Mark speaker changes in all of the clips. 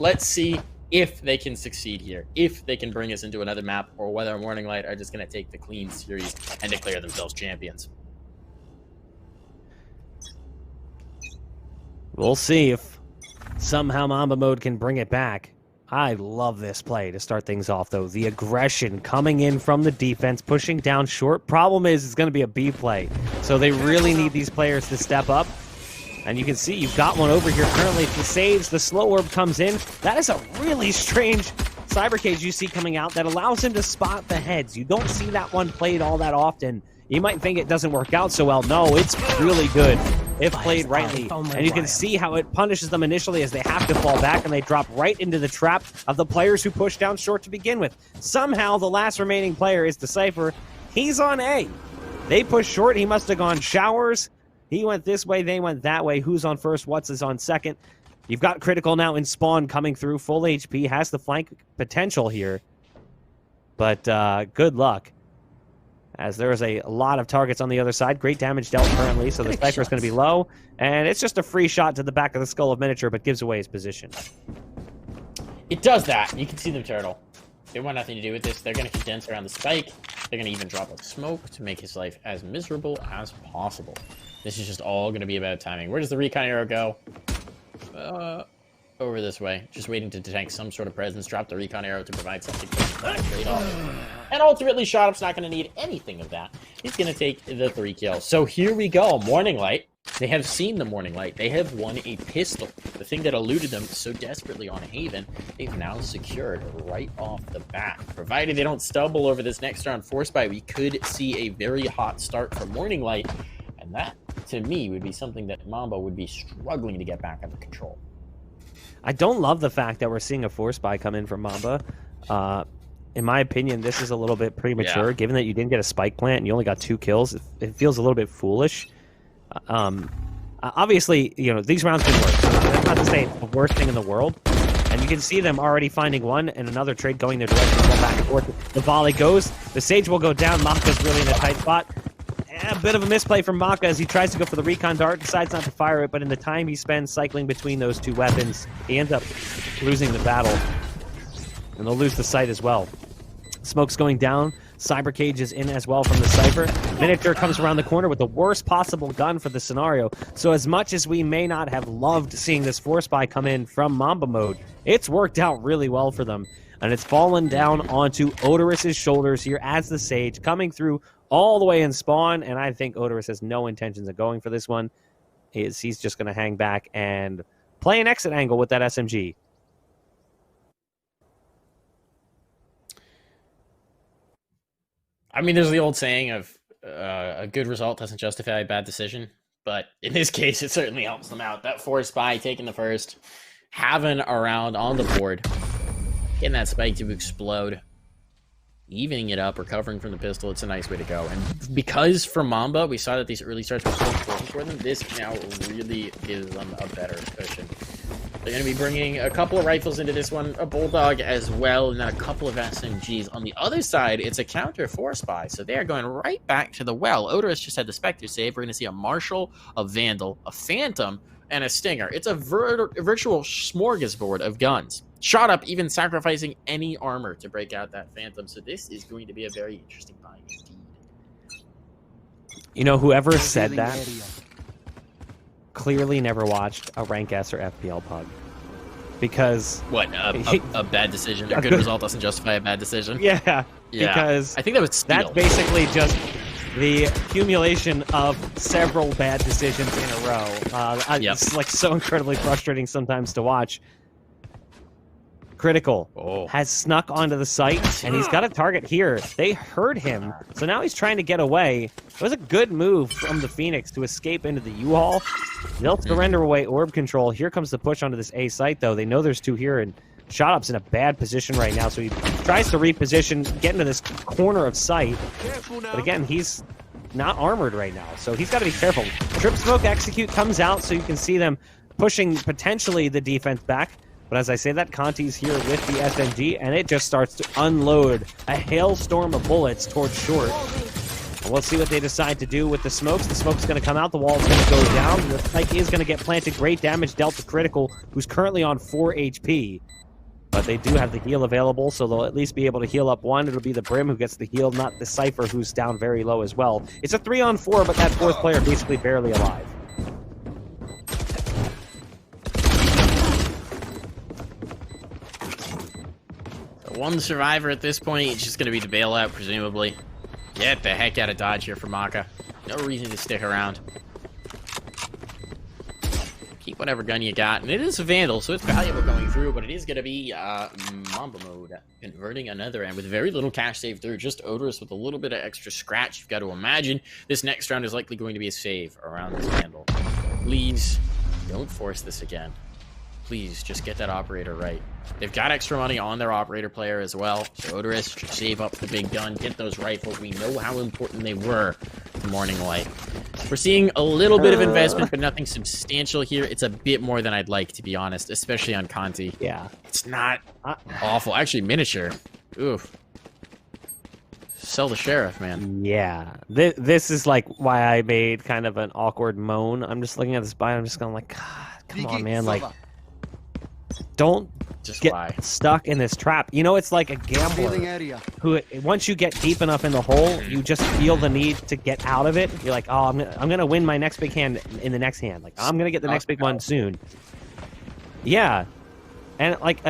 Speaker 1: Let's see if they can succeed here, if they can bring us into another map, or whether Morning Light are just going to take the clean series and declare themselves champions.
Speaker 2: We'll see if somehow Mamba mode can bring it back. I love this play to start things off, though. The aggression coming in from the defense, pushing down short. Problem is, it's going to be a B play. So they really need these players to step up. And you can see you've got one over here currently. The Sage, the slow orb comes in. That is a really strange cyber cage you see coming out that allows him to spot the heads. You don't see that one played all that often. You might think it doesn't work out so well. No, it's really good if played rightly. And you can see how it punishes them initially as they have to fall back and they drop right into the trap of the players who push down short to begin with. Somehow the last remaining player is Decipher. He's on A. They push short. He must have gone showers. He went this way. They went that way. Who's on first? What's is on second? You've got Critical now in spawn coming through. Full HP. Has the flank potential here. But good luck, as there is a lot of targets on the other side. Great damage dealt currently, so the Cypher is going to be low. And it's just a free shot to the back of the skull of Miniature, but gives away his position.
Speaker 1: It does that. You can see them turtle. They want nothing to do with this. They're going to condense around the spike. They're going to even drop a smoke to make his life as miserable as possible. This is just all going to be about timing. Where does the recon arrow go? Over this way. Just waiting to detect some sort of presence. Drop the recon arrow to provide something straight off. And ultimately, ShotUp's not going to need anything of that. He's going to take the 3 kills. So here we go. Morning Light. They have seen the Morning Light. They have won a pistol. The thing that eluded them so desperately on Haven, they've now secured right off the bat. Provided they don't stumble over this next round force buy, we could see a very hot start for Morning Light. And that, to me, would be something that Mamba would be struggling to get back under control.
Speaker 2: I don't love the fact that we're seeing a force buy come in from Mamba. In my opinion, this is a little bit premature, given that you didn't get a spike plant and you only got 2 kills. It feels a little bit foolish. Obviously, you know, these rounds didn't work. That's not to say it's the worst thing in the world. And you can see them already finding one and another trade going their direction, going back and forth. The volley goes. The Sage will go down. Maka's really in a tight spot. A bit of a misplay from Maka as he tries to go for the recon dart, decides not to fire it, but in the time he spends cycling between those 2 weapons, he ends up losing the battle. And they'll lose the sight as well. Smoke's going down. Cyber Cage is in as well from the Cypher. Miniature comes around the corner with the worst possible gun for the scenario. So as much as we may not have loved seeing this force buy come in from Mamba mode, it's worked out really well for them. And it's fallen down onto Odorous' shoulders here as the Sage coming through all the way in spawn, and I think Odorous has no intentions of going for this one. He's just going to hang back and play an exit angle with that SMG.
Speaker 1: I mean, there's the old saying of a good result doesn't justify a bad decision, but in this case, it certainly helps them out. That force buy, taking the first, having a round on the board, getting that spike to explode, evening it up, recovering from the pistol, it's a nice way to go. And because for Mamba, we saw that these early starts were so important for them, this now really gives them a better cushion. They're going to be bringing a couple of rifles into this one, a Bulldog as well, and then a couple of SMGs. On the other side, it's a counter force buy, so they are going right back to the well. Odorous just had the Spectre save. We're going to see a Marshal, a Vandal, a Phantom, and a Stinger. It's a virtual smorgasbord of guns. ShotUp even sacrificing any armor to break out that Phantom, so this is going to be a very interesting buy indeed.
Speaker 2: You know, whoever said that clearly never watched a Rank S or FPL pug. Because...
Speaker 1: What, a bad decision? A good result doesn't justify a bad decision?
Speaker 2: Yeah, because...
Speaker 1: I think that was Steel.
Speaker 2: That's basically just the accumulation of several bad decisions in a row. It's like so incredibly frustrating sometimes to watch. Critical has snuck onto the site, and he's got a target here. They heard him, so now he's trying to get away. It was a good move from the Phoenix to escape into the U-Haul. They'll surrender away orb control. Here comes the push onto this A site, though. They know there's 2 here, and ShotUp's in a bad position right now, so he tries to reposition, get into this corner of sight. But again, he's not armored right now, so he's got to be careful. Trip Smoke Execute comes out, so you can see them pushing potentially the defense back. But as I say that, Conti's here with the SMG, and it just starts to unload a hailstorm of bullets towards short. And we'll see what they decide to do with the smokes. The smoke's going to come out. The wall's going to go down. The spike is going to get planted. Great damage dealt to Critical, who's currently on 4 HP. But they do have the heal available, so they'll at least be able to heal up one. It'll be the Brim who gets the heal, not the Cypher, who's down very low as well. It's a 3-on-4, but that fourth player basically barely alive.
Speaker 1: One survivor at this point. It's just going to be the bailout, presumably. Get the heck out of Dodge here for Maka. No reason to stick around. Keep whatever gun you got. And it is a Vandal, so it's valuable going through, but it is going to be Mamba mode. Converting another, and with very little cash saved through. Just Odorous with a little bit of extra scratch. You've got to imagine this next round is likely going to be a save around this Vandal. Please, don't force this again. Please, just get that operator right. They've got extra money on their operator player as well. So Odorous, just save up the big gun, get those rifles. We know how important they were to Morning Light. We're seeing a little bit of investment, but nothing substantial here. It's a bit more than I'd like, to be honest, especially on Conti.
Speaker 2: Yeah.
Speaker 1: It's not awful. Actually, Miniature. Oof. Sell the Sheriff, man.
Speaker 2: Yeah. This is like why I made kind of an awkward moan. I'm just looking at this buy, I'm just going like, God, come on, man. Like, don't
Speaker 1: Just
Speaker 2: get stuck in this trap. You know, it's like a gambler who, once you get deep enough in the hole, you just feel the need to get out of it. You're like, oh, I'm gonna win my next big hand in the next hand. Like, I'm gonna get the next big one soon. Yeah, and like,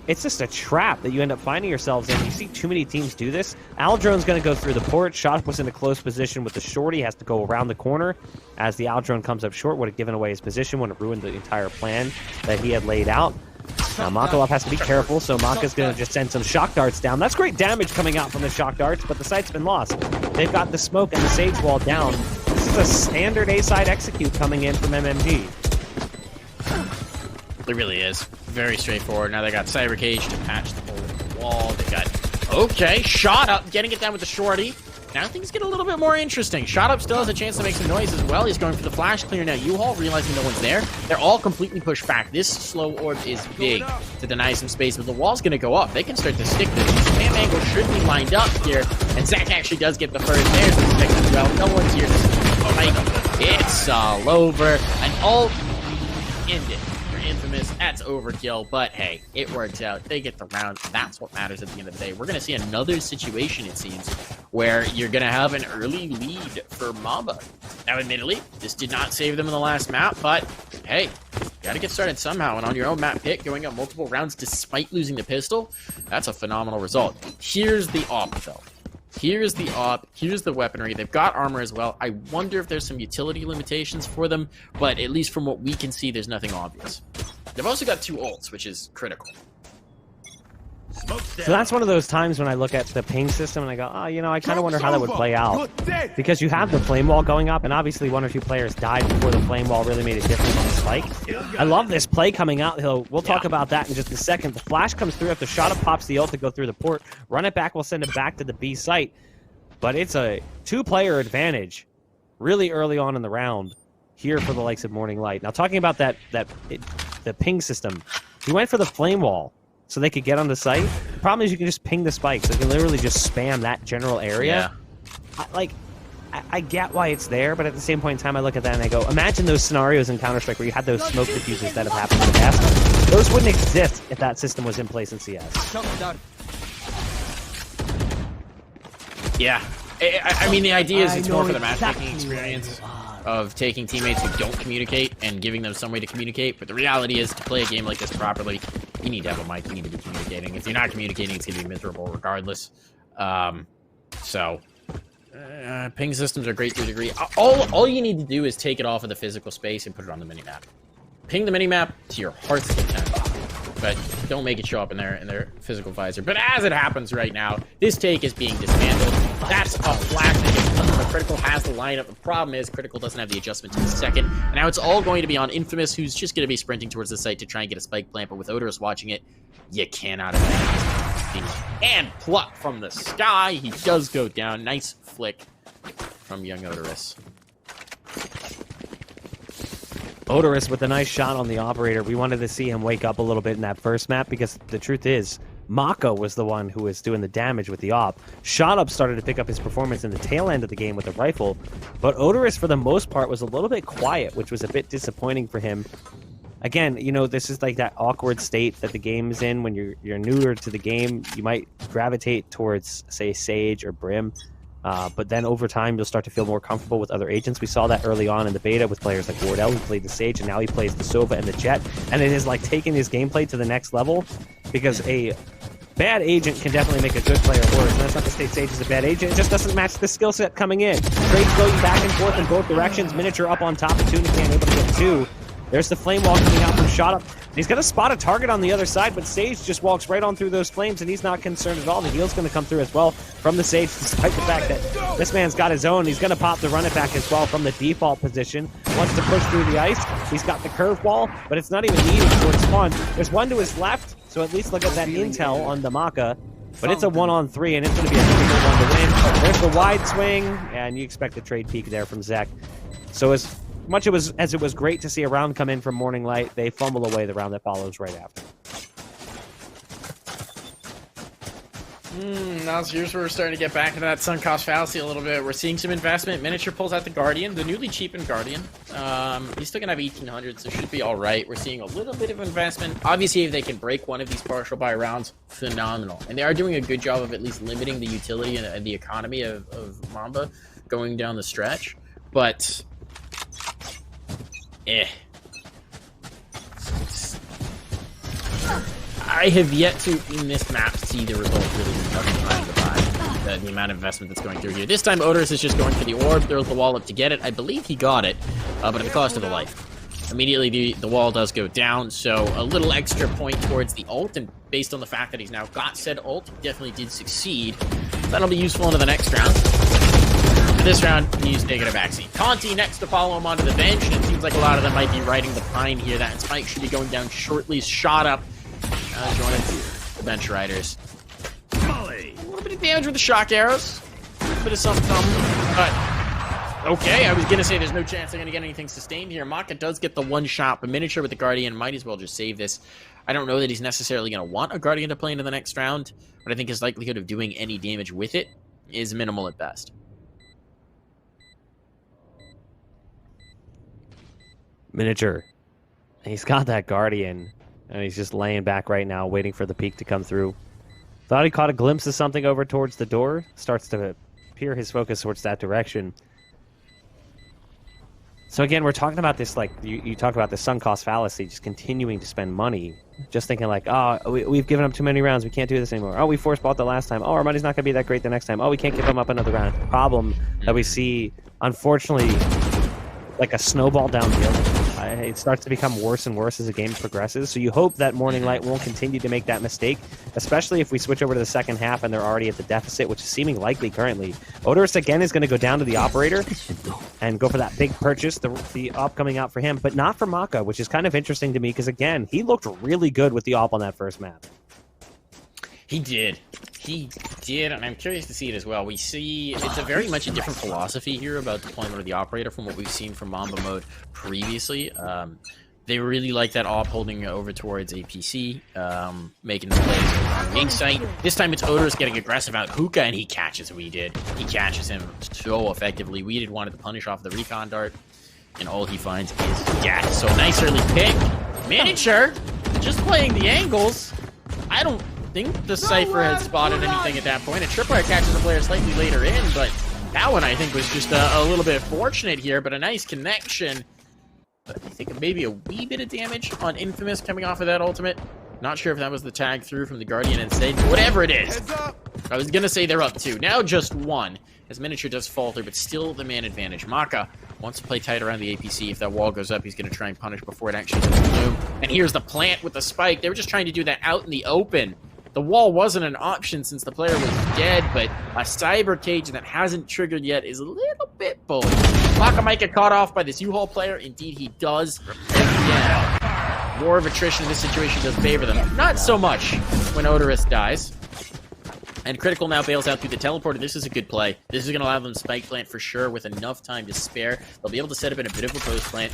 Speaker 2: it's just a trap that you end up finding yourselves in. You see too many teams do this. Aldrone's gonna go through the port. Shot was in a close position with the shorty. Has to go around the corner. As the Aldrone comes up short, would have given away his position, would have ruined the entire plan that he had laid out. Now Makalov has to be careful, so Maka's going to just send some shock darts down. That's great damage coming out from the shock darts, but the site's been lost. They've got the smoke and the sage wall down. This is a standard A-side execute coming in from MMG.
Speaker 1: It really is. Very straightforward. Now they got Cyber Cage to patch the hole in the wall. They got, okay, Shot Up, getting it down with the shorty. Now things get a little bit more interesting. Shot Up still has a chance to make some noise as well. He's going for the flash clear now. U-Haul realizing no one's there. They're all completely pushed back. This slow orb is big to deny some space, but the wall's going to go up. They can start to stick this. Spam angle should be lined up here, and Zach actually does get the first. There's the stick as well. No one's here to spike. It's all over. An ult ended. Infamous, that's overkill, but hey, it works out. They get the round. That's what matters at the end of the day. We're going to see another situation, it seems, where you're going to have an early lead for Mamba. Now, admittedly, this did not save them in the last map, but hey, you got to get started somehow, and on your own map pick, going up multiple rounds despite losing the pistol, that's a phenomenal result. Here's the op, though. Here's the op, here's the weaponry. They've got armor as well. I wonder if there's some utility limitations for them, but at least from what we can see, there's nothing obvious. They've also got 2 ults, which is critical.
Speaker 2: So that's one of those times when I look at the ping system and I go, oh, you know, I kind of wonder how that would play out. Because you have the flame wall going up, and obviously 1 or 2 players died before the flame wall really made a difference on the spike. I love this play coming out. We'll talk about that in just a second. The flash comes through. If the Shot Up pops the ult to go through the port, run it back, we'll send it back to the B site. But it's a 2-player advantage really early on in the round here for the likes of Morning Light. Now, talking about the ping system, he went for the flame wall so they could get on the site. The problem is you can just ping the spike, so you can literally just spam that general area. Yeah. I get why it's there, but at the same point in time, I look at that and I go, imagine those scenarios in Counter-Strike where you had those smoke diffusers that have happened in the past. Those wouldn't exist if that system was in place in CS.
Speaker 1: Yeah. I mean, the idea is it's more for the matchmaking experience of taking teammates who don't communicate and giving them some way to communicate. But the reality is, to play a game like this properly, you need to have a mic, you need to be communicating. If you're not communicating, it's going to be miserable regardless. Ping systems are great to a degree. All you need to do is take it off of the physical space and put it on the minimap. Ping the minimap to your heart's content, but don't make it show up in their physical visor. But as it happens right now, this take is being dismantled. That's a flash that gets done, but Critical has the lineup. The problem is Critical doesn't have the adjustment to the second. And now it's all going to be on Infamous, who's just going to be sprinting towards the site to try and get a spike plant. But with Odorous watching it, you cannot imagine. And pluck from the sky. He does go down. Nice flick from young Odorous.
Speaker 2: Odorous with a nice shot on the operator. We wanted to see him wake up a little bit in that first map because the truth is, Maka was the one who was doing the damage with the op. Shot Up started to pick up his performance in the tail end of the game with the rifle, but Odorous, for the most part, was a little bit quiet, which was a bit disappointing for him. Again, you know, this is like that awkward state that the game is in when you're newer to the game. You might gravitate towards, say, Sage or Brim, but then over time you'll start to feel more comfortable with other agents. We saw that early on in the beta with players like Wardell, who played the Sage, and now he plays the Sova and the Jet, and it has like taken his gameplay to the next level, because a bad agent can definitely make a good player worse. And that's not to say Sage is a bad agent, it just doesn't match the skill set coming in. Trades going back and forth in both directions. Miniature up on top of Tunican, able to get 2. There's the flame wall coming out from Shot Up. He's going to spot a target on the other side, but Sage just walks right on through those flames, and he's not concerned at all. The heal's going to come through as well from the Sage, despite the fact that this man's got his own. He's going to pop the run it back as well from the default position. Wants to push through the ice. He's got the curve wall, but it's not even needed for its spawn. There's one to his left, so at least look at that intel on the Maka. But it's a 1-on-3, and it's going to be a difficult one to win. There's the wide swing, and you expect a trade peek there from Zek. So as much as it was great to see a round come in from Morning Light, they fumble away the round that follows right after.
Speaker 1: Now here's where we're starting to get back into that sunk cost fallacy a little bit. We're seeing some investment. Miniature pulls out the Guardian, the newly cheapened Guardian. He's still gonna have 1800, so should be all right. We're seeing a little bit of investment. Obviously, if they can break one of these partial buy rounds, phenomenal. And they are doing a good job of at least limiting the utility and the economy of Mamba going down the stretch. But I have yet to, in this map, see the result really justifying the amount of investment that's going through here. This time, Odorous is just going for the orb, throws the wall up to get it. I believe he got it, but at the cost of a life. Immediately, the wall does go down, so a little extra point towards the ult, and based on the fact that he's now got said ult, he definitely did succeed. That'll be useful into the next round. This round, he's taking a backseat. Conti next to follow him onto the bench, and it seems like a lot of them might be riding the pine here. That spike should be going down shortly. Shot Up, joining the bench riders. A little bit of damage with the shock arrows. A little bit of something, but okay, I was gonna say there's no chance they're gonna get anything sustained here. Maka does get the one shot, but Miniature with the Guardian might as well just save this. I don't know that he's necessarily gonna want a Guardian to play into the next round, but I think his likelihood of doing any damage with it is minimal at best.
Speaker 2: Miniature, he's got that Guardian, and he's just laying back right now, waiting for the peek to come through. Thought he caught a glimpse of something over towards the door. Starts to peer his focus towards that direction. So again, we're talking about this, like, you talk about the sunk cost fallacy, just continuing to spend money. Just thinking like, oh, we've given up too many rounds, we can't do this anymore. Oh, we force bought the last time. Oh, our money's not going to be that great the next time. Oh, we can't give them up another round. Problem that we see, unfortunately, like a snowball downhill. It starts to become worse and worse as the game progresses, so you hope that Morning Light won't continue to make that mistake, especially if we switch over to the second half and they're already at the deficit, which is seeming likely currently. Odorous again is going to go down to the operator and go for that big purchase, the op coming out for him, but not for Maka, which is kind of interesting to me because, again, he looked really good with the op on that first map.
Speaker 1: He did, and I'm curious to see it as well. We see it's a very much a different philosophy here about deployment of the operator from what we've seen from Mamba mode previously. They really like that op holding over towards APC, making the plays on the wing site. This time it's Odorous getting aggressive out Hookah, and he catches Weeded. He catches him so effectively. Weeded wanted to punish off the recon dart, and all he finds is death. So nice early pick. Miniature, just playing the angles. I don't think the Cypher had spotted anything at that point. A Tripwire catches the player slightly later in, but that one I think was just a little bit fortunate here, but a nice connection. But I think maybe a wee bit of damage on Infamous coming off of that ultimate. Not sure if that was the tag through from the Guardian instead, but whatever it is. I was gonna say they're up 2. Now just 1, as Miniature does falter, but still the man advantage. Maka wants to play tight around the APC. If that wall goes up, he's gonna try and punish before it actually goes bloom. And here's the plant with the spike. They were just trying to do that out in the open. The wall wasn't an option since the player was dead, but a cyber cage that hasn't triggered yet is a little bit bullish. Maka might get caught off by this U-Haul player. Indeed, he does. Yeah, more of attrition in this situation does favor them. Not so much when Odorous dies. And Critical now bails out through the teleporter. This is a good play. This is going to allow them to spike plant for sure with enough time to spare. They'll be able to set up in a bit of a post plant.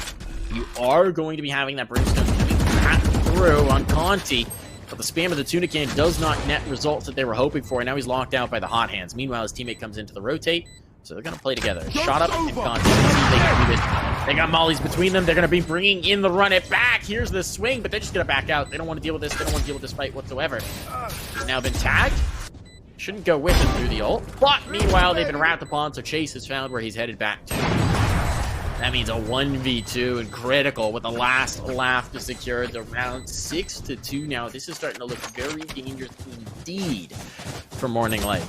Speaker 1: You are going to be having that Brimstone coming back through on Conti. But the spam of the tuna can does not net results that they were hoping for, and now he's locked out by the hot hands. Meanwhile, his teammate comes into the rotate, so they're going to play together. Shot up and Conti. See if they can do this. They got mollies between them. They're going to be bringing in the run it back. Here's the swing, but they're just going to back out. They don't want to deal with this. They don't want to deal with this fight whatsoever. He's now been tagged. Shouldn't go with him through the ult. But meanwhile, they've been wrapped upon, so Chase has found where he's headed back to. That means a 1v2 and critical with the last laugh to secure the round 6-2 now. This is starting to look very dangerous indeed for Morning Light.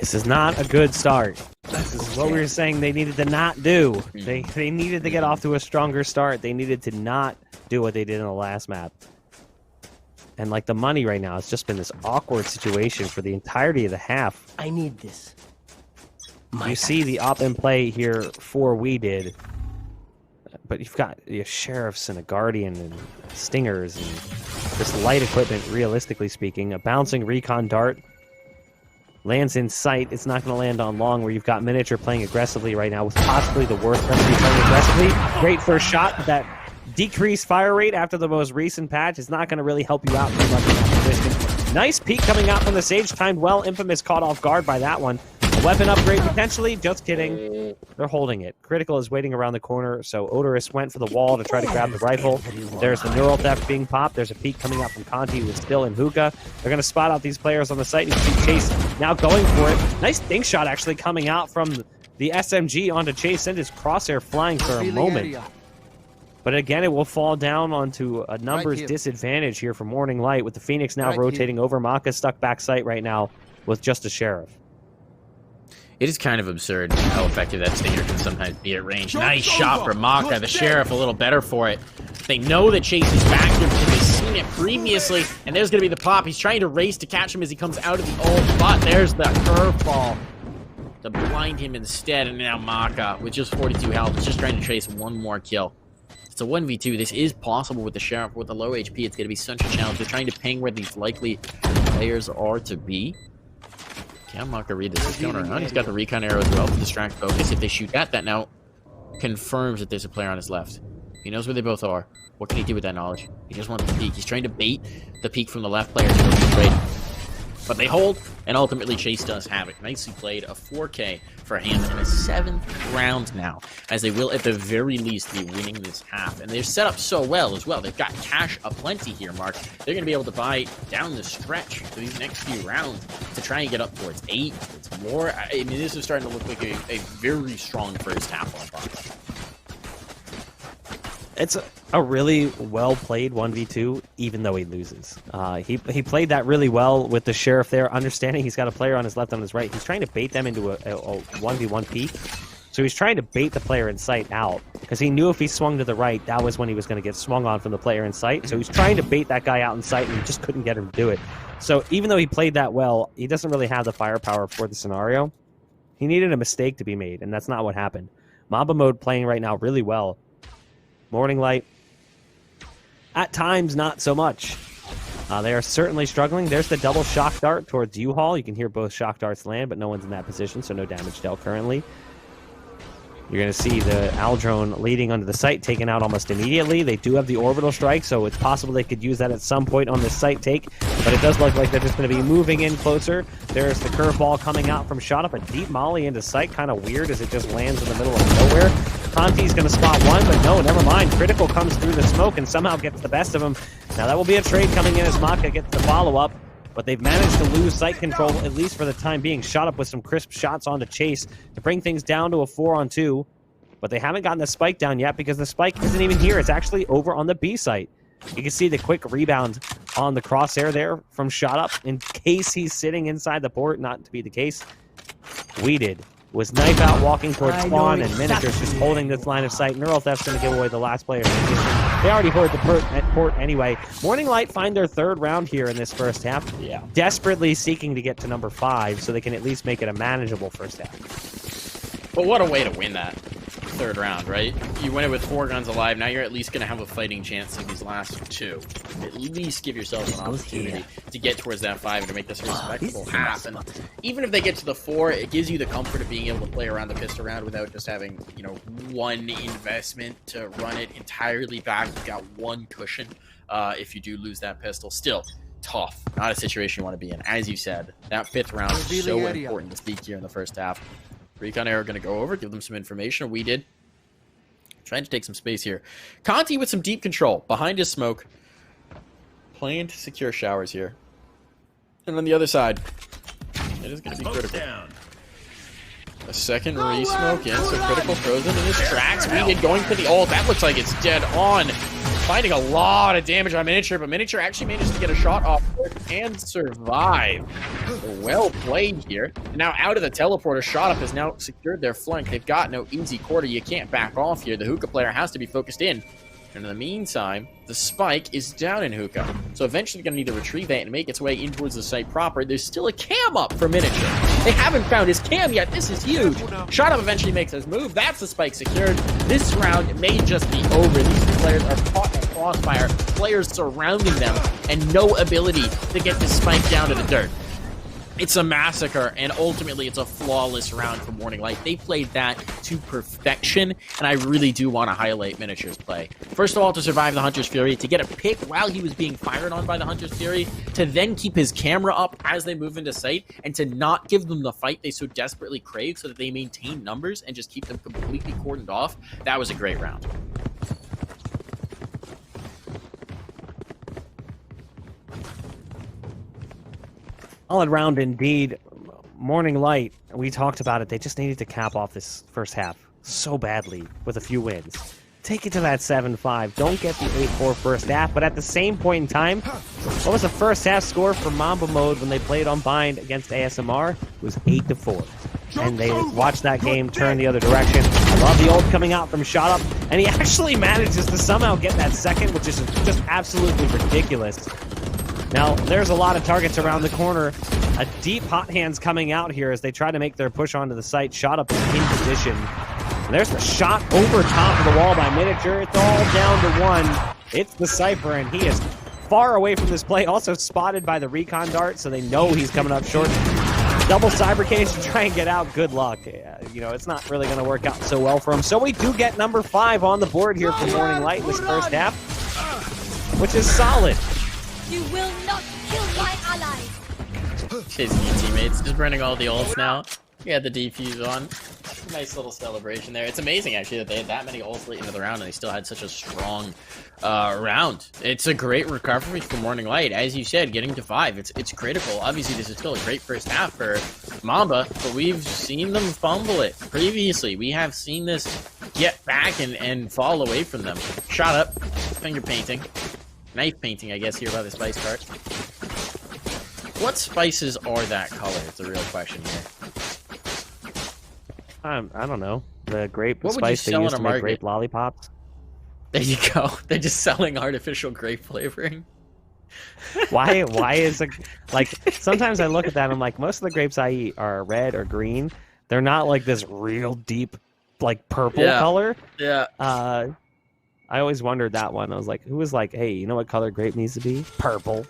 Speaker 2: This is not a good start. This is what we were saying they needed to not do. They needed to get off to a stronger start. They needed to not do what they did in the last map. And like the money right now, it's just been this awkward situation for the entirety of the half.
Speaker 3: I need this.
Speaker 2: You see the op in play here for We Did. But you've got sheriffs and a guardian and stingers and this light equipment, realistically speaking. A bouncing recon dart. Lands in sight. It's not going to land on long, where you've got Miniature playing aggressively right now with possibly the worst recipe playing aggressively. Great first shot, but that decreased fire rate after the most recent patch is not going to really help you out too much in that position. Nice peek coming out from the Sage, timed well. Infamous caught off guard by that one. A weapon upgrade potentially. Just kidding. They're holding it. Critical is waiting around the corner, so Odorous went for the wall to try to grab the rifle. There's the neural theft being popped. There's a peek coming out from Conti, who is still in hookah. They're going to spot out these players on the site. You can see Chase now going for it. Nice dink shot actually coming out from the SMG onto Chase. Sent his crosshair flying for a moment. But again, it will fall down onto a numbers disadvantage here for Morning Light, with the Phoenix now rotating over. Maka stuck back site right now with just a Sheriff.
Speaker 1: It is kind of absurd how effective that Stinger can sometimes be at range. Nice shot from Maka. The Sheriff a little better for it. They know that Chase is back here because they've seen it previously, and there's going to be the pop. He's trying to race to catch him as he comes out of the ult, but there's the curveball to blind him instead, and now Maka, with just 42 health, is just trying to chase one more kill. It's a 1v2. This is possible with the Sheriff. With the low HP, it's going to be such a challenge. They're trying to ping where these likely players are to be. Can Maka read this? He's going around. He's got the recon arrow as well to distract focus. If they shoot at that now, confirms that there's a player on his left. He knows where they both are. What can he do with that knowledge? He just wants the peek. He's trying to bait the peek from the left player to the trade. But they hold, and ultimately Chase does have it. Nicely played. A 4K for him in a 7th round now, as they will at the very least be winning this half. And they're set up so well as well. They've got cash aplenty here, Mark. They're going to be able to buy down the stretch for these next few rounds to try and get up towards 8. It's more. I mean, this is starting to look like a very strong first half on Franco.
Speaker 2: It's a really well-played 1v2, even though he loses. He played that really well with the Sheriff there, understanding he's got a player on his left, on his right. He's trying to bait them into a 1v1 peek. So he's trying to bait the player in sight out, because he knew if he swung to the right, that was when he was going to get swung on from the player in sight. So he's trying to bait that guy out in sight, and he just couldn't get him to do it. So even though he played that well, he doesn't really have the firepower for the scenario. He needed a mistake to be made, and that's not what happened. Mamba mode playing right now really well. Morning Light, at times, not so much. They are certainly struggling. There's the double shock dart towards U-Haul. You can hear both shock darts land, but no one's in that position, so no damage dealt currently. You're going to see the Aldrone leading onto the site, taken out almost immediately. They do have the orbital strike, so it's possible they could use that at some point on this site take, but it does look like they're just going to be moving in closer. There's the curveball coming out from shot up a deep molly into site. Kind of weird as it just lands in the middle of nowhere. Conti's going to spot one, but no, never mind. Critical comes through the smoke and somehow gets the best of him. Now that will be a trade coming in as Maka gets the follow-up, but they've managed to lose site control, at least for the time being. Shot up with some crisp shots onto Chase to bring things down to a 4-on-2, but they haven't gotten the spike down yet because the spike isn't even here. It's actually over on the B site. You can see the quick rebound on the crosshair there from shot up in case he's sitting inside the port. Not to be the case. We did. Was knife out walking towards spawn, and Miniature's just holding this line of sight. Neural Theft's going to give away the last player. They already heard the port anyway. Morning Light find their 3rd round here in this first half. Yeah. Desperately seeking to get to number 5 so they can at least make it a manageable first half.
Speaker 1: But what a way to win that. third round, right? You win it with 4 guns alive. Now you're at least going to have a fighting chance in these last 2. At least give yourself an opportunity to get towards that 5 and to make this a respectable half. And even if they get to the 4, it gives you the comfort of being able to play around the pistol round without just having, you know, one investment to run it entirely back. You've got one cushion if you do lose that pistol. Still, tough. Not a situation you want to be in. As you said, that 5th round is so important to speak here in the first half. Recon Air are going to go over, give them some information. We did. Trying to take some space here. Conti with some deep control behind his smoke. Playing to secure showers here. And on the other side, it is going to be critical. A second re-smoke in, so critical frozen in his tracks. We did going for the ult. That looks like it's dead on. Finding a lot of damage on Miniature, but Miniature actually managed to get a shot off and survive. Well played here. Now out of the teleporter, Shot Up has now secured their flank. They've got no easy quarter. You can't back off here. The Hookah player has to be focused in. And in the meantime, the spike is down in Hookah. So eventually going to need to retrieve that and make its way in towards the site proper. There's still a cam up for Miniature. They haven't found his cam yet. This is huge. Shot Up eventually makes his move. That's the spike secured. This round may just be over. These 2 players are caught in a crossfire. Players surrounding them and no ability to get this spike down to the dirt. It's a massacre, and ultimately it's a flawless round for Morning Light. They played that to perfection, and I really do want to highlight Miniature's play. First of all, to survive the Hunter's Fury, to get a pick while he was being fired on by the Hunter's Fury, to then keep his camera up as they move into sight, and to not give them the fight they so desperately crave so that they maintain numbers and just keep them completely cordoned off. That was a great round.
Speaker 2: Solid round indeed. Morning Light, we talked about it. They just needed to cap off this first half so badly with a few wins. Take it to that 7-5. Don't get the 8-4 first half, but at the same point in time, what was the first half score for Mamba mode when they played on Bind against ASMR? It was 8-4. And they watched that game turn the other direction. I love the ult coming out from Shot Up, and he actually manages to somehow get that second, which is just absolutely ridiculous. Now, there's a lot of targets around the corner. A deep hot hands coming out here as they try to make their push onto the site. Shot Up in position. And there's the shot over top of the wall by Miniature. It's all down to 1. It's the Cypher, and he is far away from this play. Also spotted by the recon dart, so they know he's coming up short. Double cyber cage to try and get out. Good luck. You know, it's not really going to work out so well for him. So we do get number 5 on the board here for Morning Light in this first half, which is solid.
Speaker 3: You will not kill my allies.
Speaker 1: Chasing your teammates, just burning all the ults now. We had the defuse on. Nice little celebration there. It's amazing, actually, that they had that many ults late into the round and they still had such a strong round. It's a great recovery for Morning Light. As you said, getting to 5, it's critical. Obviously, this is still a great first half for Mamba, but we've seen them fumble it previously. We have seen this get back and fall away from them. Shot Up, finger painting. Knife painting, I guess, here by the spice cart. What spices are that color? It's a real question here.
Speaker 2: I don't know. The grape
Speaker 1: What would you
Speaker 2: spice they
Speaker 1: sell
Speaker 2: use
Speaker 1: in a
Speaker 2: to make
Speaker 1: market?
Speaker 2: grape lollipops.
Speaker 1: There you go. They're just selling artificial grape flavoring.
Speaker 2: Why is a like? Sometimes I look at that and I'm like, most of the grapes I eat are red or green. They're not like this real deep, like purple color.
Speaker 1: Yeah.
Speaker 2: I always wondered that one. I was like, who was like, hey, you know what color grape needs to be? Purple.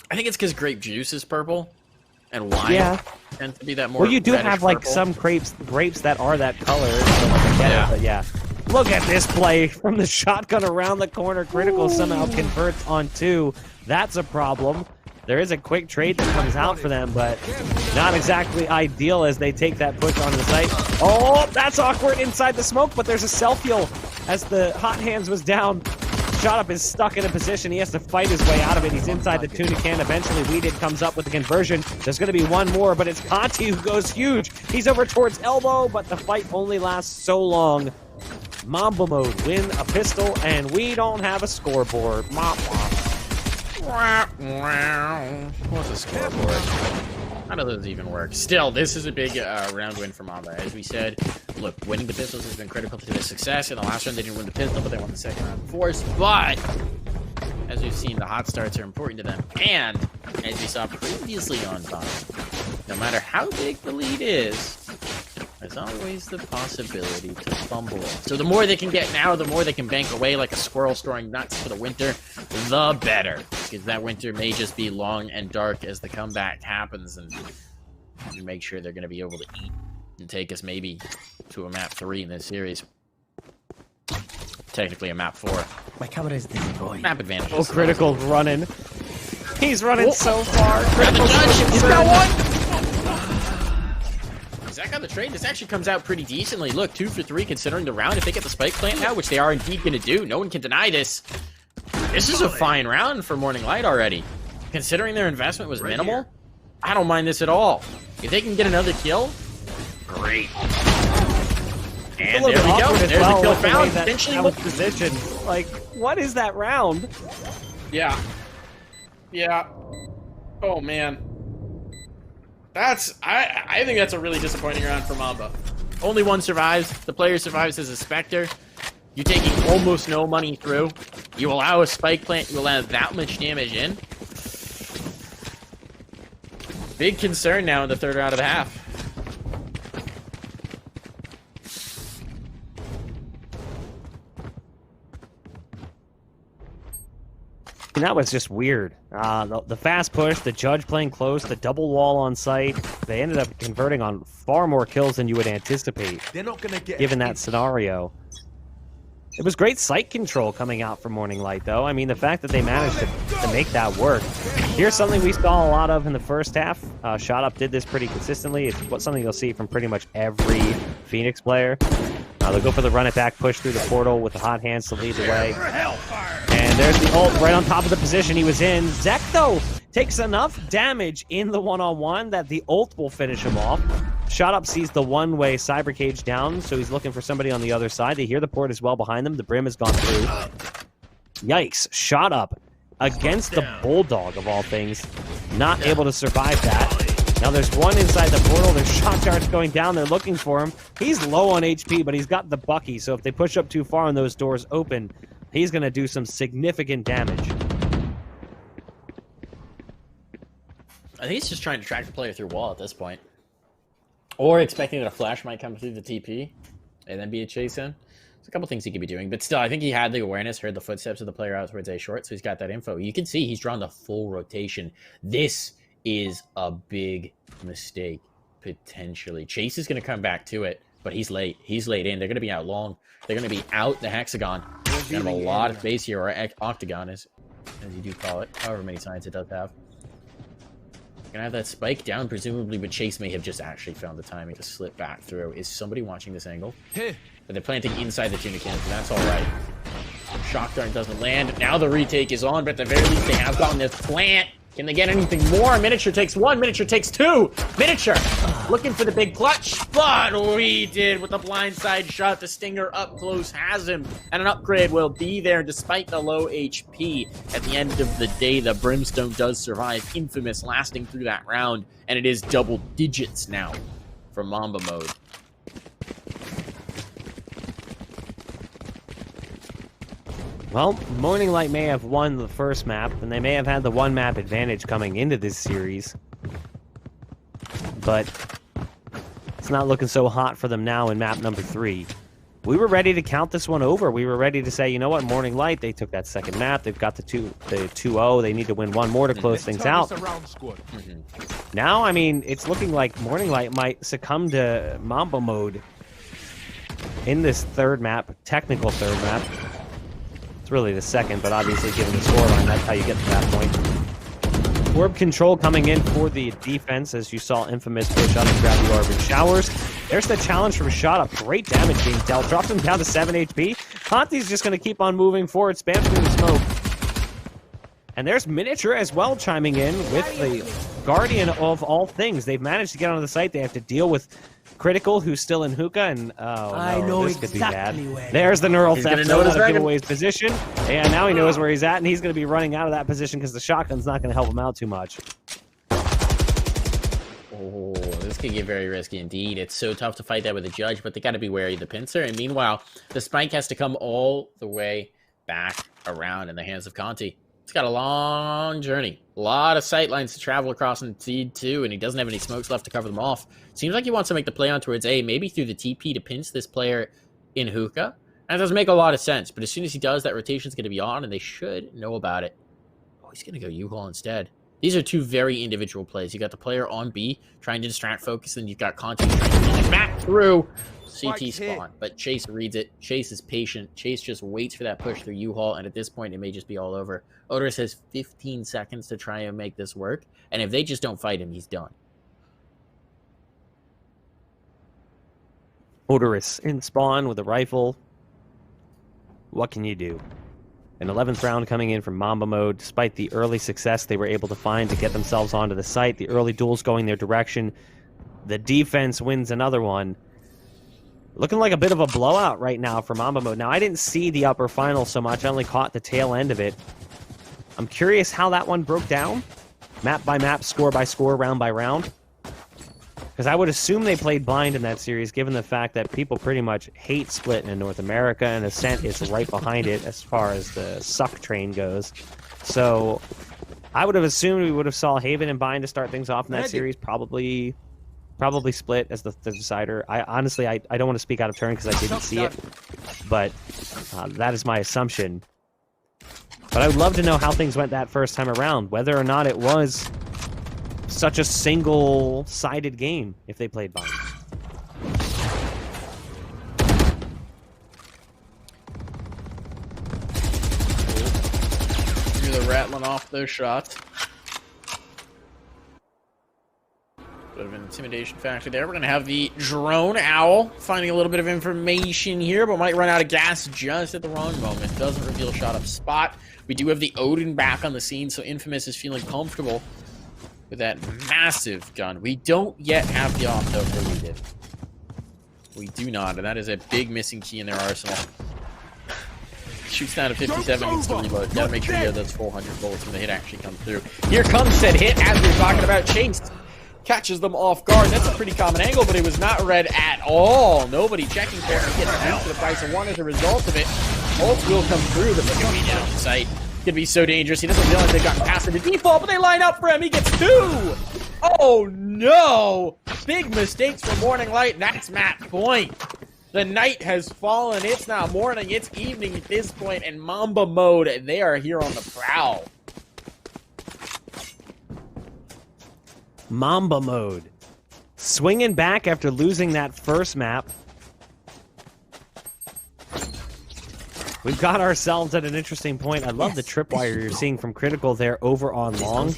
Speaker 1: I think it's because grape juice is purple, and wine tends to be that more.
Speaker 2: Well, you do have like
Speaker 1: purple.
Speaker 2: some grapes that are that color. So like, I get it, but yeah. Look at this play from the shotgun around the corner. Critical somehow converts on 2. That's a problem. There is a quick trade that comes out for them, but not exactly ideal as they take that push onto the site. Oh, that's awkward inside the smoke, but there's a self-heal as the hot hands was down. Shot Up is stuck in a position. He has to fight his way out of it. He's inside the tuna can. Eventually, Weeded comes up with the conversion. There's going to be one more, but it's Conti who goes huge. He's over towards Elbow, but the fight only lasts so long. Mamba mode, win a pistol, and we don't have a scoreboard.
Speaker 1: What's a scoreboard? How do those even work? Still, this is a big round win for Mamba. As we said, look, winning the pistols has been critical to their success. In the last round, they didn't win the pistol, but they won the second round of force. But, as we've seen, the hot starts are important to them. And, as we saw previously on Domingues, no matter how big the lead is, There's always the possibility to fumble it. So the more they can get now, the more they can bank away like a squirrel storing nuts for the winter, the better. Because that winter may just be long and dark as the comeback happens, and you make sure they're going to be able to eat and take us maybe to a map 3 in this series. Technically a map 4.
Speaker 4: My camera is destroyed.
Speaker 1: Map advantage.
Speaker 2: Oh, Critical running. He's running so far.
Speaker 1: Got the
Speaker 2: Critical's
Speaker 1: judge.
Speaker 2: looking
Speaker 1: He's
Speaker 2: good.
Speaker 1: got one. Zach on the trade. This actually comes out pretty decently. Look, 2 for 3 considering the round. If they get the spike plant now, which they are indeed going to do, no one can deny this. This is a fine round for Morning Light already. Considering their investment was minimal, I don't mind this at all. If they can get another kill, great. And there we go. There's the kill found. Potentially
Speaker 2: that was positioned. Like, what is that round?
Speaker 1: Yeah. Yeah. Oh, man. I think that's a really disappointing round for Mamba. Only one survives. The player survives as a Spectre. You're taking almost no money through. You allow a spike plant. You allow that much damage in. Big concern now in the third round of the half.
Speaker 2: And that was just weird. The fast push, the judge playing close, the double wall on site. They ended up converting on far more kills than you would anticipate,
Speaker 4: They're not gonna get
Speaker 2: given that scenario. It was great sight control coming out from Morning Light, though. I mean, the fact that they managed to make that work. Here's something we saw a lot of in the first half. Shot Up did this pretty consistently. It's something you'll see from pretty much every Phoenix player. They'll go for the run it back, push through the portal with the hot hands to lead the way. And there's the ult right on top of the position he was in. Zek, though, takes enough damage in the one-on-one that the ult will finish him off. Shot Up sees the one-way Cyber Cage down, so he's looking for somebody on the other side. They hear the port as well behind them. The Brim has gone through. Yikes. Shot Up against the Bulldog, of all things. Not able to survive that. Now there's one inside the portal. There's shot darts going down. They're looking for him. He's low on HP, but he's got the Bucky, so if they push up too far and those doors open, he's going to do some significant damage.
Speaker 1: I think he's just trying to track the player through wall at this point. Or expecting that a flash might come through the TP and then be a chase in. There's a couple things he could be doing, but still, I think he had the awareness, heard the footsteps of the player out towards A short, so he's got that info. You can see he's drawn the full rotation. This is a big mistake, potentially. Chase is going to come back to it, but he's late. He's late in. They're going to be out long. They're going to be out the hexagon. Going to have a lot of base here, or octagon, as you do call it, however many signs it does have. Gonna have that spike down, presumably, but Chase may have just actually found the timing to slip back through. Is somebody watching this angle? But they're planting inside the tunic cannon, so that's alright. Shock dart doesn't land. Now the retake is on, but at the very least they have gotten this plant. Can they get anything more? Miniature takes 1, Miniature takes 2. Miniature looking for the big clutch, but we did with the blindside shot. The Stinger up close has him, and an upgrade will be there despite the low HP. At the end of the day, the Brimstone does survive. Infamous lasting through that round, and it is double digits now for Mamba mode.
Speaker 2: Well, Morning Light may have won the first map, and they may have had the one map advantage coming into this series. But it's not looking so hot for them now in map number 3. We were ready to count this one over. We were ready to say, you know what, Morning Light, they took that second map. They've got the 2-0. They need to win one more to close things out. Now, I mean, it's looking like Morning Light might succumb to Mamba mode in this third map, technical third map. Really the second, but obviously given the scoreline, that's how you get to that point. Orb control coming in for the defense, as you saw Infamous push up and grab the orb in showers. There's the challenge from Shot Up. Great damage being dealt. Drops him down to 7 HP. Conti's just going to keep on moving forward, spam through the smoke. And there's Miniature as well chiming in with the Guardian of all things. They've managed to get onto the site. They have to deal with Critical, who's still in hookah, and
Speaker 4: I know
Speaker 2: this could be
Speaker 4: exactly
Speaker 2: bad.
Speaker 4: where.
Speaker 2: There's the neural theft.
Speaker 1: know
Speaker 2: That'll give away his position. And now he knows where he's at, and he's going to be running out of that position because the shotgun's not going to help him out too much.
Speaker 1: Oh, this could get very risky indeed. It's so tough to fight that with a judge, but they got to be wary of the pincer. And meanwhile, the spike has to come all the way back around in the hands of Conti. It's got a long journey. A lot of sight lines to travel across in seed 2, and he doesn't have any smokes left to cover them off. Seems like he wants to make the play on towards A, maybe through the TP to pinch this player in hookah. And that doesn't make a lot of sense, but as soon as he does, that rotation's going to be on, and they should know about it. Oh, he's going to go U-Haul instead. These are two very individual plays. You got the player on B trying to distract focus, and you've got Conti trying to get back through CT spawn. But Chase reads it. Chase is patient. Chase just waits for that push through U-Haul, and at this point, it may just be all over. Odorous has 15 seconds to try and make this work, and if they just don't fight him, he's done.
Speaker 2: Odorous in spawn with a rifle. What can you do? An 11th round coming in from Mamba mode. Despite the early success they were able to find to get themselves onto the site, the early duels going their direction. The defense wins another one. Looking like a bit of a blowout right now for Mamba mode. Now, I didn't see the upper final so much. I only caught the tail end of it. I'm curious how that one broke down. Map by map, score by score, round by round. Because I would assume they played blind in that series, given the fact that people pretty much hate Split in North America, and Ascent is right behind it as far as the suck train goes. So I would have assumed we would have saw Haven and Bind to start things off in that series. Probably Split as the decider. Honestly, I don't want to speak out of turn because I didn't see it, but that is my assumption. But I would love to know how things went that first time around, whether or not it was such a single-sided game if they played Bind.
Speaker 1: You're rattling off those shots. Bit of an intimidation factor there. We're going to have the drone owl finding a little bit of information here, but might run out of gas just at the wrong moment. Doesn't reveal shot up spot. We do have the Odin back on the scene, so Infamous is feeling comfortable with that massive gun. We don't yet have the off though for we did. We do not, and that is a big missing key in their arsenal. Shoots down to 57, needs to reload. Gotta make sure you have those 400 bullets when the hit actually comes through. Here comes said hit, as we were talking about. Chase catches them off guard. That's a pretty common angle, but it was not read at all. Nobody checking for it. Gets down to the price of one as a result of it. Ult will come through, but they're going to be down the site. Could be so dangerous. He doesn't realize they've gotten past the default, but they line up for him. He gets 2. Oh no! Big mistakes for Morning Light. That's match point. The night has fallen. It's now morning. It's evening at this point, and Mamba mode, they are here on the prowl.
Speaker 2: Mamba mode. Swinging back after losing that first map. We've got ourselves at an interesting point. I love the tripwire you're seeing from Critical there over on long.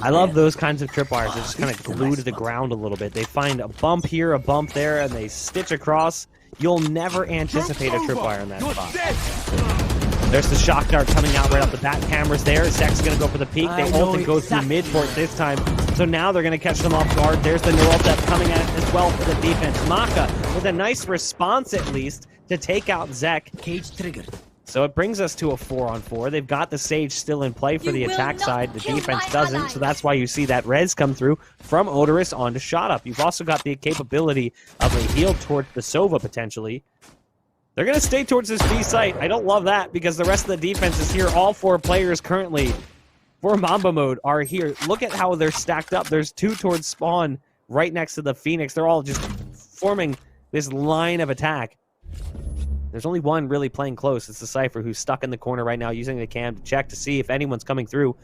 Speaker 2: I love those kinds of tripwires. They just kind of glue to the ground a little bit. They find a bump here, a bump there, and they stitch across. You'll never anticipate a tripwire in that spot. There's the shock dart coming out right off the bat. Cameras there. Zek's going to go for the peek. They ult and go through mid for it this time. So now they're going to catch them off guard. There's the neural depth coming at as well for the defense. Maka with a nice response at least to take out Zek.
Speaker 4: Cage triggered.
Speaker 2: So it brings us to a 4-on-4. They've got the Sage still in play for the attack side. The defense doesn't, so that's why you see that res come through from Odorous onto Shot Up. You've also got the capability of a heal towards the Sova, potentially. They're going to stay towards this B site. I don't love that because the rest of the defense is here. All 4 players currently for Mamba mode are here. Look at how they're stacked up. There's 2 towards spawn right next to the Phoenix. They're all just forming this line of attack. There's only one really playing close. It's the Cypher who's stuck in the corner right now using the cam to check to see if anyone's coming through.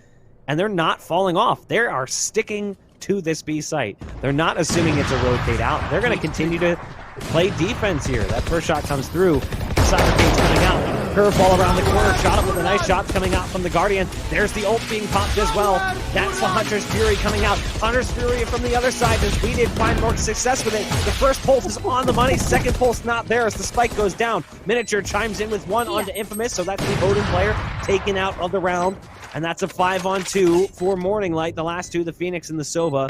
Speaker 2: And they're not falling off. They are sticking to this B site. They're not assuming it's a rotate out. They're going to continue to play defense here. That first shot comes through. Cypher's coming out. Curveball around the corner. Shot up with a nice shot coming out from the Guardian. There's the ult being popped as well. That's the Hunter's Fury coming out. Hunter's Fury from the other side as we did find more success with it. The first pulse is on the money. Second pulse not there as the spike goes down. Miniature chimes in with 1 onto Infamous, so that's the Odin player taken out of the round. And that's a 5-on-2 for Morning Light. The last 2, the Phoenix and the Sova,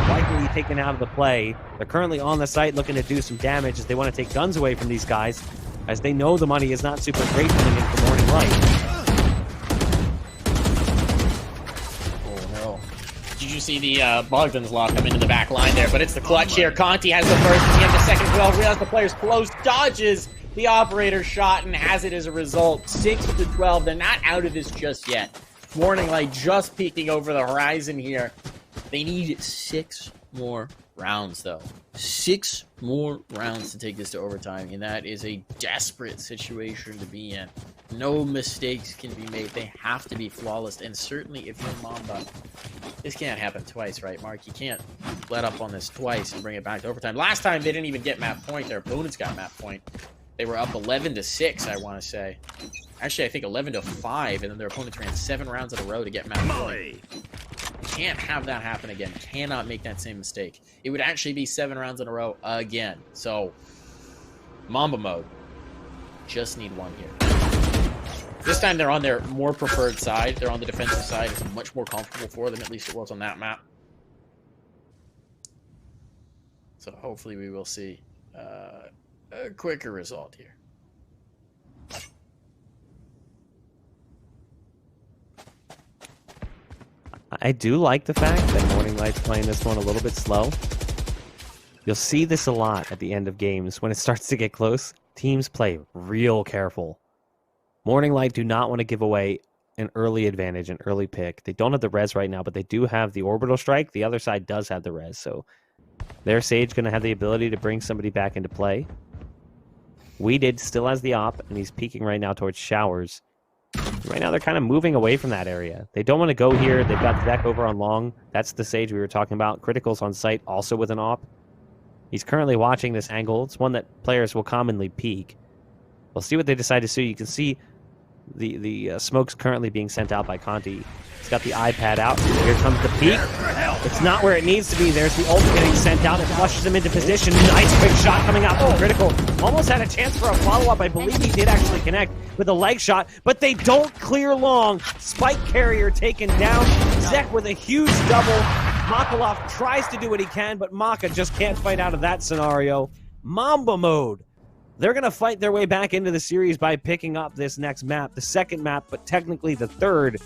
Speaker 2: likely taken out of the play. They're currently on the site looking to do some damage as they want to take guns away from these guys, as they know the money is not super great coming in for Morning Light.
Speaker 1: Oh no. Did you see the Bogdan's Law come into the back line there? But it's the clutch here. Conti has the first, he has the second 12. Realize the player's close, dodges the operator shot and has it as a result. 6-12. They're not out of this just yet. Morning Light just peeking over the horizon here. They need 6 more rounds, though. 6 more rounds to take this to overtime, and that is a desperate situation to be in. No mistakes can be made. They have to be flawless, and certainly if you're Mamba, this can't happen twice, right, Mark? You can't let up on this twice and bring it back to overtime. Last time, they didn't even get map point. Their opponents got map point. They were up 11-6, I want to say. Actually, I think 11-5, and then their opponents ran 7 rounds in a row to get map point. Can't have that happen again. Cannot make that same mistake. It would actually be 7 rounds in a row again. So, Mamba mode. Just need 1 here. This time they're on their more preferred side. They're on the defensive side. It's much more comfortable for them. At least it was on that map. So hopefully we will see a quicker result here.
Speaker 2: I do like the fact that Morning Light's playing this one a little bit slow. You'll see this a lot at the end of games. When it starts to get close, teams play real careful. Morning Light do not want to give away an early advantage, an early pick. They don't have the res right now, but they do have the orbital strike. The other side does have the res, so their Sage going to have the ability to bring somebody back into play. Weeded still has the op, and he's peeking right now towards Showers. Right now, they're kind of moving away from that area. They don't want to go here. They've got Zek over on long. That's the Sage we were talking about. Critical's on site, also with an op. He's currently watching this angle. It's one that players will commonly peek. We'll see what they decide to do. You can see the smoke's currently being sent out by Conti. He's got the iPad out. Here comes the peek. It's not where it needs to be. There's the ult getting sent out. It flushes him into position. Nice quick shot coming out from Critical. Almost had a chance for a follow-up. I believe he did actually connect with a leg shot, but they don't clear long. Spike carrier taken down. Zek with a huge double. Makalov tries to do what he can, but Maka just can't fight out of that scenario. Mamba mode. They're going to fight their way back into the series by picking up this next map, the second map, but technically the third